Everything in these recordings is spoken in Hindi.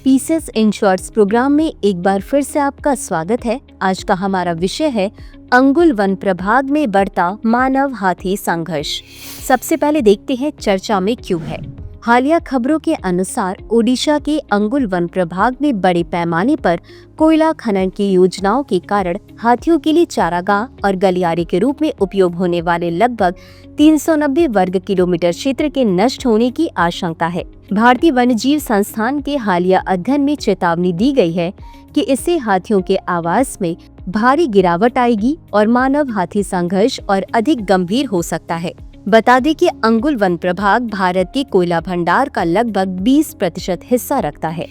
पीसेस इन शॉर्ट्स प्रोग्राम में एक बार फिर से आपका स्वागत है। आज का हमारा विषय है अंगुल वन प्रभाग में बढ़ता मानव हाथी संघर्ष। सबसे पहले देखते हैं चर्चा में क्यों है। हालिया खबरों के अनुसार ओडिशा के अंगुल वन प्रभाग में बड़े पैमाने पर कोयला खनन की योजनाओं के कारण हाथियों के लिए चारागाह और गलियारे के रूप में उपयोग होने वाले लगभग 390 वर्ग किलोमीटर क्षेत्र के नष्ट होने की आशंका है। भारतीय वन्यजीव संस्थान के हालिया अध्ययन में चेतावनी दी गई है कि इससे हाथियों के आवास में भारी गिरावट आएगी और मानव हाथी संघर्ष और अधिक गंभीर हो सकता है। बता दें कि अंगुल वन प्रभाग भारत के कोयला भंडार का लगभग 20% हिस्सा रखता है।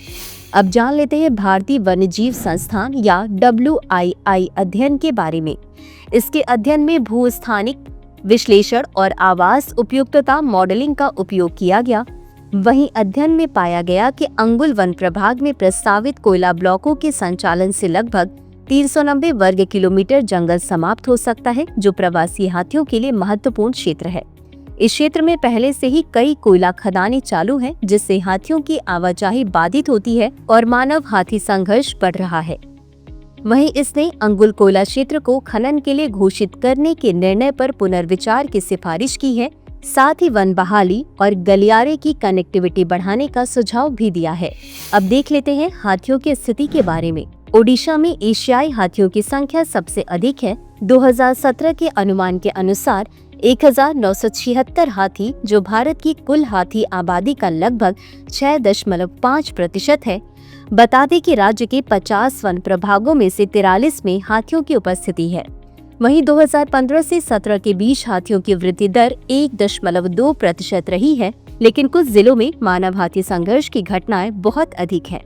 अब जान लेते हैं भारतीय वन्यजीव संस्थान या WII अध्ययन के बारे में। इसके अध्ययन में भूस्थानिक विश्लेषण और आवास उपयुक्तता मॉडलिंग का उपयोग किया गया। वहीं अध्ययन में पाया गया कि अंगुल वन प्रभाग में प्रस्तावित कोयला ब्लॉकों के संचालन से लगभग 390 वर्ग किलोमीटर जंगल समाप्त हो सकता है, जो प्रवासी हाथियों के लिए महत्वपूर्ण क्षेत्र है। इस क्षेत्र में पहले से ही कई कोयला खदानें चालू हैं, जिससे हाथियों की आवाजाही बाधित होती है और मानव हाथी संघर्ष बढ़ रहा है। वहीं इसने अंगुल कोयला क्षेत्र को खनन के लिए घोषित करने के निर्णय पर पुनर्विचार की सिफारिश की है। साथ ही वन बहाली और गलियारे की कनेक्टिविटी बढ़ाने का सुझाव भी दिया है। अब देख लेते हैं हाथियों की स्थिति के बारे में। ओडिशा में एशियाई हाथियों की संख्या सबसे अधिक है। 2017 के अनुमान के अनुसार 1976 हाथी, जो भारत की कुल हाथी आबादी का लगभग 6.5% है। बता दें कि राज्य के 50 वन प्रभागों में से 43 में हाथियों की उपस्थिति है। वहीं 2015 से 17 के बीच हाथियों की वृद्धि दर 1.2% रही है, लेकिन कुछ जिलों में मानव हाथी संघर्ष की घटनाएं बहुत अधिक हैं।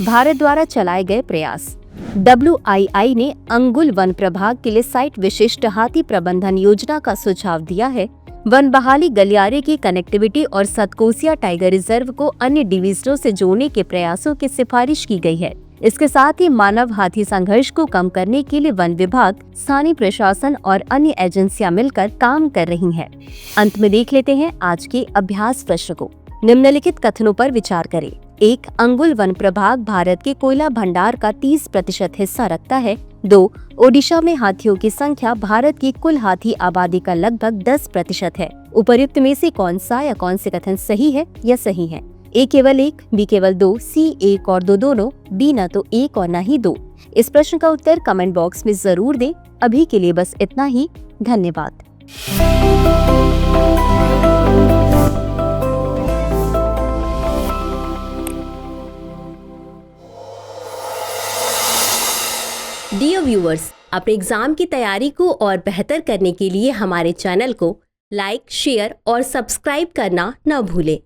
भारत द्वारा चलाए गए प्रयास। WII ने अंगुल वन प्रभाग के लिए साइट विशिष्ट हाथी प्रबंधन योजना का सुझाव दिया है। वन बहाली, गलियारे की कनेक्टिविटी और सतकोसिया टाइगर रिजर्व को अन्य डिवीजनों से जोड़ने के प्रयासों की सिफारिश की गई है। इसके साथ ही मानव हाथी संघर्ष को कम करने के लिए वन विभाग, स्थानीय प्रशासन और अन्य एजेंसियां मिलकर काम कर रही हैं। अंत में देख लेते हैं आज के अभ्यास प्रश्न को। निम्नलिखित कथनों पर विचार करें। 1. अंगुल वन प्रभाग भारत के कोयला भंडार का 30% हिस्सा रखता है। 2. ओडिशा में हाथियों की संख्या भारत की कुल हाथी आबादी का लगभग 10% है। उपर्युक्त में से कौन सा या कौन से कथन सही है या सही है? A केवल 1, B केवल 2, C 1 और 2 दोनों, B न तो 1 और न ही 2। इस प्रश्न का उत्तर कमेंट बॉक्स में जरूर दें। अभी के लिए बस इतना ही। धन्यवाद। डियर व्यूअर्स, अपने एग्जाम की तैयारी को और बेहतर करने के लिए हमारे चैनल को लाइक, शेयर और सब्सक्राइब करना न भूलें।